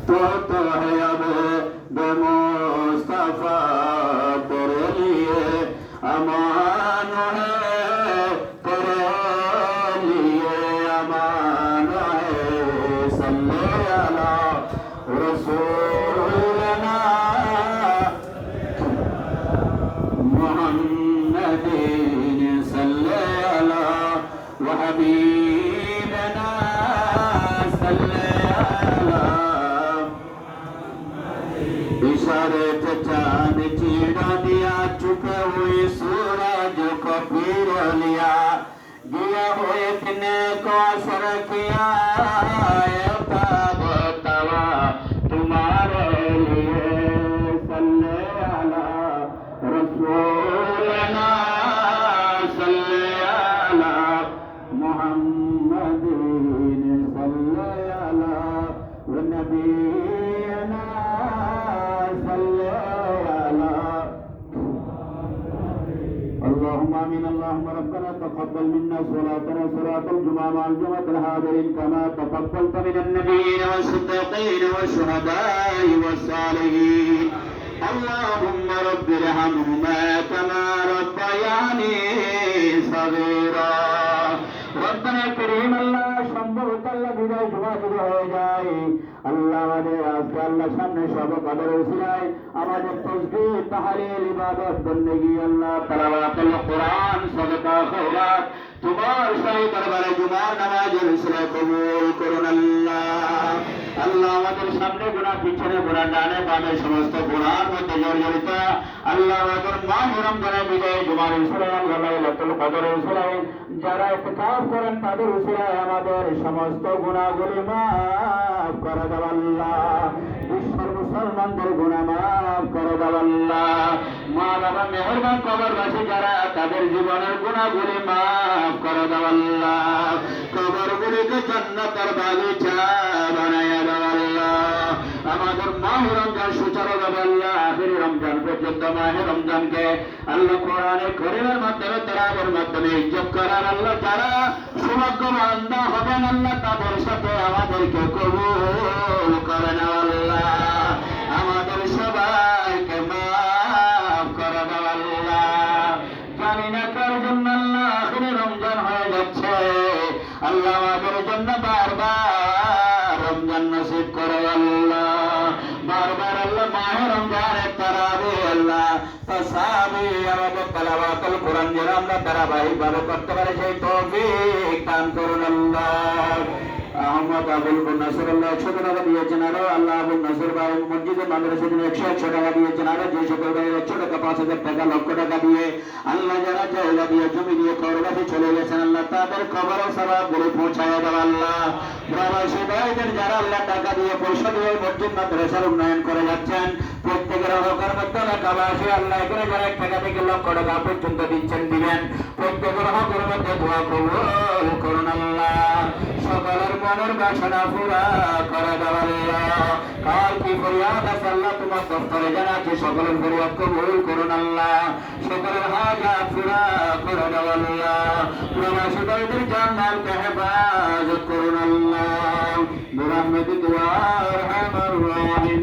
तो है अब मुस्तफा तेरे लिए अमान है, तेरे लिए अमान है। सल्ले अला रसूलना मुहम्मदीन, सल्ले अला व हबीबना, सल्ले अला। इशारे से चांद चीड़ा दिया, चुके हुए सूरज को पीर लिया, दिया हुए किने को असर किया, तब तवा तुम्हारे लिए। सल्ले अला रसूलना, सल्ले अला मुहम्मदीन, सल्ले अला व नबीना, सल्ले अला। اللهم آمين اللهم ربنا تقبل منا صلاتنا صلاة الجمعة مع الجمعة الحاضرين كما تقبلت من النبيين والصديقين والشهداء والصالحين. اللهم رب ارحمهما كما ربياني صغيرا. ربنا كريم الله সম্ভবত আল্লাহ বিদায় জুমা শুরু হয়ে যায়। আল্লাহ আমাদের আজকে আল্লাহ সামনে সব কদর উসিলায় আমাদের তাসবিহ তাহলিল ইবাদত বন্দেগী আল্লাহ তেলাওয়াতুল কোরআন সাদকা খৈরাত তোমার শাহী দরবারে জুমার নামাজের উসিলায় কবুল করুন আল্লাহ। আল্লাহ আমাদের সামনে গুনাহ, পিছনে গুনাহ, ডানে বামে সমস্ত গুনার মধ্যে জর্জরিত আল্লাহ আমাদের মাহ রমজানের বিদায় জুমার উসিলায় আল্লাহ লাইলাতুল কদরের উসিলায় যারা ইতিকাফ করেন তাদের উসিলায় আমাদের সমস্ত গুনাহগুলি মাফ করে দাও আল্লাহ। বিশ্বের মুসলমানদের গুনাহ মাফ করে দাও আল্লাহ। মা বাবা মেহেরবান কবরবাসী যারা তাদের জীবনের গুনাহগুলি মাফ করে দাও আল্লাহ। কবরগুলিকে জান্নাতের বাগিচা বানায়া দাও আল্লাহ। আমাদের মাহ রমজান সুচারুভাবে আল্লাহ আখির রমজান পর্যন্ত মাহে রমজানকে আল্লাহ কোরআনে কারীমের মাধ্যমে তেলাওয়াতের মাধ্যমে ইজ্জত করার আল্লাহ যারা সৌভাগ্যবান হবেন আল্লাহ তাদের সাথে আমাদেরকে কবুল করেন আল্লাহ। আমাদের সবাইকে মাফ করে দাও আল্লাহ। জানি না কার জন্য আল্লাহ আখির রমজান হয়ে যাচ্ছে আল্লাহ আমাদের জন্য বারবার রমজান নসিব করে আল্লাহ। বারবার আল্লাহ মাহে রমজানের তারাবিহ আল্লাহ তাসাবিহ আমাদের তেলাওয়াতুল কোরআন যেন আমরা ধারাবাহিকভাবে করতে পারি সেই তৌফিক দান করুন আল্লাহ। আহমদ আবুল নাসরুল্লাহ 100 টাকা দিয়েছেন, আরো আল্লাহ আবুল নাসর ভাই মসজিদে মাদ্রাসার জন্য 100 টাকা দিয়েছেন, আরো যে সকল ভাই 100 টাকা 5000 টাকা লক্ষ টাকা দিয়ে আল্লাহ যারা জায়গা দিয়ে জমি দিয়ে কবরবাসী চলে গেছেন আল্লাহ তাদের কবর সওয়াব গুলো পৌঁছায় দাও আল্লাহ। প্রবাসী ভাইদের যারা আল্লাহ টাকা দিয়ে পয়সা দিয়ে মসজিদ মাদ্রাসার উন্নয়ন করে যাচ্ছেন প্রত্যেকের হকের মধ্যে এলাকাবাসী আল্লাহ এখানে যারা 1 টাকা থেকে লক্ষ টাকা পর্যন্ত দিচ্ছেন দিবেন প্রত্যেকের হকের মধ্যে দোয়া কবুল করুন আল্লাহ। সকলের মনের বাসনা পুরা করে দাও আল্লাহ। কাল কি ফরিয়াদ আছে আল্লাহ তোমার দফতরে জানাচ্ছি সকলের ফরিয়াদ কবুল করুন আল্লাহ। সকলের হাজাত পুরা করে দাও আল্লাহ। প্রবাসী ভাইদের জানমালকে হেফাজত করুন আল্লাহ। বিরহমতিকা ইয়া আরহামার রাহিমিন।